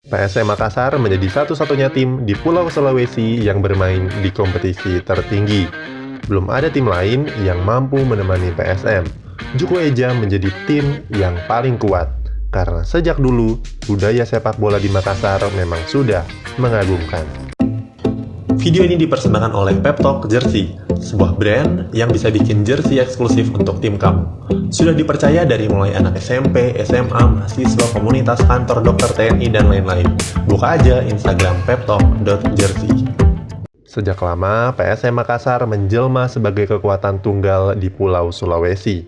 PSM Makassar menjadi satu-satunya tim di Pulau Sulawesi yang bermain di kompetisi tertinggi. Belum ada tim lain yang mampu menemani PSM. Juku Eja menjadi tim yang paling kuat, karena sejak dulu budaya sepak bola di Makassar memang sudah mengagumkan. Video ini dipersembahkan oleh Peptalk Jersey, sebuah brand yang bisa bikin jersey eksklusif untuk tim kamu. Sudah dipercaya dari mulai anak SMP, SMA, mahasiswa, komunitas, kantor, dokter, TNI, dan lain-lain. Buka aja Instagram peptalk.jersey. Sejak lama, PSM Makassar menjelma sebagai kekuatan tunggal di Pulau Sulawesi.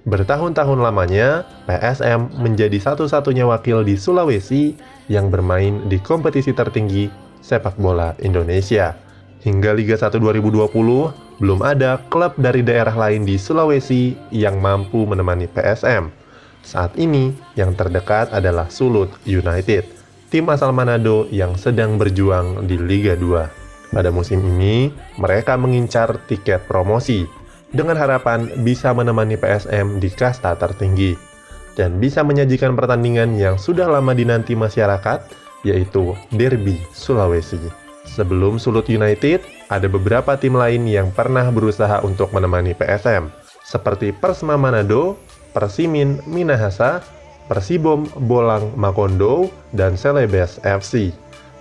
Bertahun-tahun lamanya, PSM menjadi satu-satunya wakil di Sulawesi yang bermain di kompetisi tertinggi sepak bola Indonesia. Hingga Liga 1 2020, belum ada klub dari daerah lain di Sulawesi yang mampu menemani PSM. Saat ini, yang terdekat adalah Sulut United, tim asal Manado yang sedang berjuang di Liga 2. Pada musim ini, mereka mengincar tiket promosi dengan harapan bisa menemani PSM di kasta tertinggi dan bisa menyajikan pertandingan yang sudah lama dinanti masyarakat, yaitu Derby Sulawesi. Sebelum Sulut United, ada beberapa tim lain yang pernah berusaha untuk menemani PSM, seperti Persema Manado, Persimin Minahasa, Persibom Bolang Makondo, dan Celebes FC.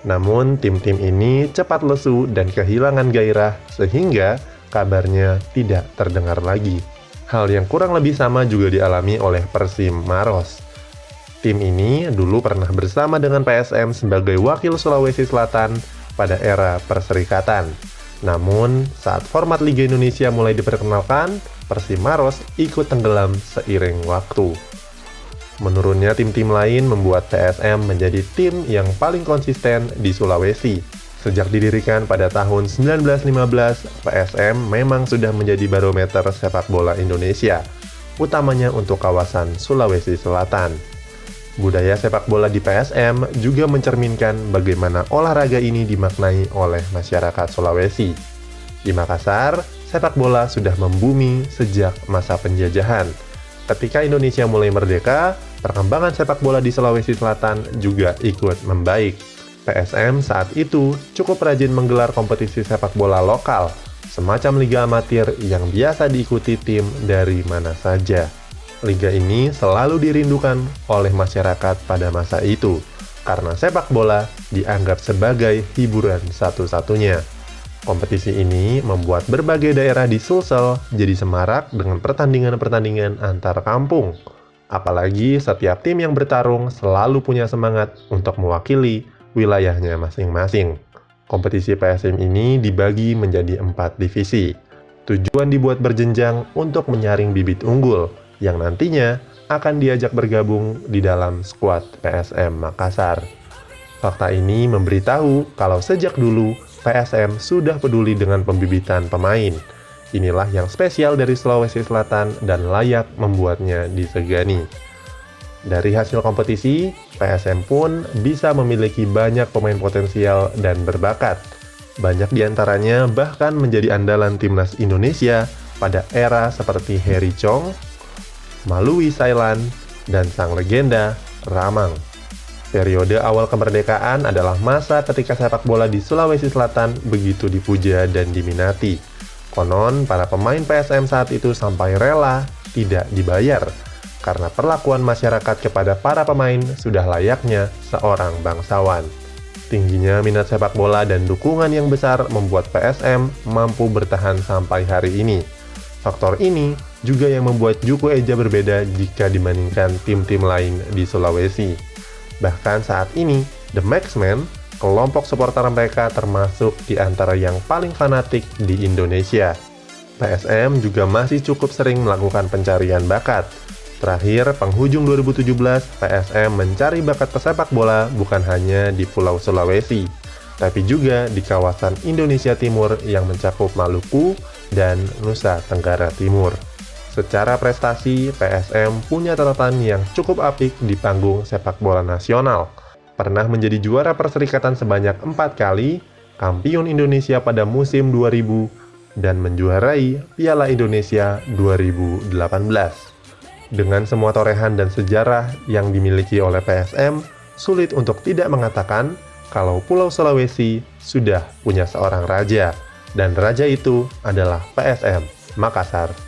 Namun, tim-tim ini cepat lesu dan kehilangan gairah, sehingga kabarnya tidak terdengar lagi. Hal yang kurang lebih sama juga dialami oleh Persim Maros. Tim ini dulu pernah bersama dengan PSM sebagai wakil Sulawesi Selatan pada era perserikatan. Namun, saat format Liga Indonesia mulai diperkenalkan, Persim Maros ikut tenggelam seiring waktu. Menurunnya tim-tim lain membuat PSM menjadi tim yang paling konsisten di Sulawesi. Sejak didirikan pada tahun 1915, PSM memang sudah menjadi barometer sepak bola Indonesia, utamanya untuk kawasan Sulawesi Selatan. Budaya sepak bola di PSM juga mencerminkan bagaimana olahraga ini dimaknai oleh masyarakat Sulawesi. Di Makassar, sepak bola sudah membumi sejak masa penjajahan. Ketika Indonesia mulai merdeka, perkembangan sepak bola di Sulawesi Selatan juga ikut membaik. PSM saat itu cukup rajin menggelar kompetisi sepak bola lokal, semacam liga amatir yang biasa diikuti tim dari mana saja. Liga ini selalu dirindukan oleh masyarakat pada masa itu, karena sepak bola dianggap sebagai hiburan satu-satunya. Kompetisi ini membuat berbagai daerah di Sulsel jadi semarak dengan pertandingan-pertandingan antar kampung. Apalagi setiap tim yang bertarung selalu punya semangat untuk mewakili wilayahnya masing-masing. Kompetisi PSM ini dibagi menjadi 4 divisi. Tujuan dibuat berjenjang untuk menyaring bibit unggul yang nantinya akan diajak bergabung di dalam skuad PSM Makassar. Fakta ini memberitahu kalau sejak dulu PSM sudah peduli dengan pembibitan pemain. Inilah yang spesial dari Sulawesi Selatan dan layak membuatnya disegani. Dari hasil kompetisi, PSM pun bisa memiliki banyak pemain potensial dan berbakat. Banyak diantaranya bahkan menjadi andalan timnas Indonesia pada era seperti Harry Chong, Malui Sailan, dan sang legenda Ramang. Periode awal kemerdekaan adalah masa ketika sepak bola di Sulawesi Selatan begitu dipuja dan diminati. Konon, para pemain PSM saat itu sampai rela tidak dibayar, karena perlakuan masyarakat kepada para pemain sudah layaknya seorang bangsawan. Tingginya minat sepak bola dan dukungan yang besar membuat PSM mampu bertahan sampai hari ini. Faktor ini juga yang membuat Juku Eja berbeda jika dibandingkan tim-tim lain di Sulawesi. Bahkan saat ini, The Maxmen, kelompok supporter mereka termasuk di antara yang paling fanatik di Indonesia. PSM juga masih cukup sering melakukan pencarian bakat. Terakhir, penghujung 2017, PSM mencari bakat pesepak bola bukan hanya di Pulau Sulawesi, tapi juga di kawasan Indonesia Timur yang mencakup Maluku dan Nusa Tenggara Timur. Secara prestasi, PSM punya catatan yang cukup apik di panggung sepak bola nasional. Pernah menjadi juara perserikatan sebanyak 4 kali, kampiun Indonesia pada musim 2000, dan menjuarai Piala Indonesia 2018. Dengan semua torehan dan sejarah yang dimiliki oleh PSM, sulit untuk tidak mengatakan kalau Pulau Sulawesi sudah punya seorang raja, dan raja itu adalah PSM Makassar.